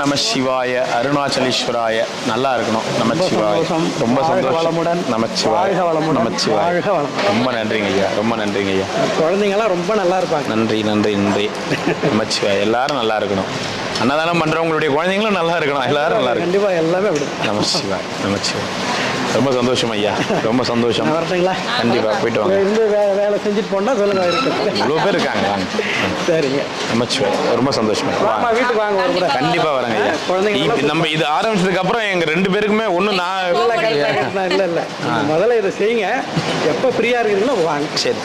நம சிவாய அருணாச்சலேஸ்வராய. நல்லா இருக்கணும். நமச்சிவாய. ரொம்ப சந்தோஷம். நமச்சிவாய. நமச்சிவாய. ரொம்ப நன்றிங்க ஐயா. ரொம்ப நன்றிங்க ஐயா. குழந்தைங்களாம் ரொம்ப நல்லா இருப்பாங்க. நன்றி நன்றி நன்றி. நமச்சிவாய. எல்லாரும் நல்லா இருக்கணும். அன்னதானம் பண்றவங்களுடைய குழந்தைங்களும் நல்லா இருக்கணும். எல்லாரும் நல்லா இருக்கணும். கண்டிப்பா எல்லாமே அப்படி. நமச்சிவாய. நமச்சிவாய. ரொம்ப சந்தோஷம் ஐயா. ரொம்ப சந்தோஷம். வரட்டுங்களா? கண்டிப்பா போயிட்டு வாங்க. இருந்து வேலை செஞ்சுட்டு போனா சொல்லுங்க. இவ்வளோ பேர் இருக்காங்க. வாங்க. சரிங்க. நமச்சிவாய. ரொம்ப சந்தோஷம். வீட்டுக்கு வாங்க ஒரு முறை. கண்டிப்பா வரேங்க ஐயா. குழந்தைங்க நம்ம இது ஆரம்பிச்சதுக்கு அப்புறம் எங்க 2 பேருக்குமே ஒண்ணு நான் இல்ல முதல்ல இதை செய்யுங்க. எப்ப ஃப்ரீயா இருக்குங்களோ வாங்க. சரி.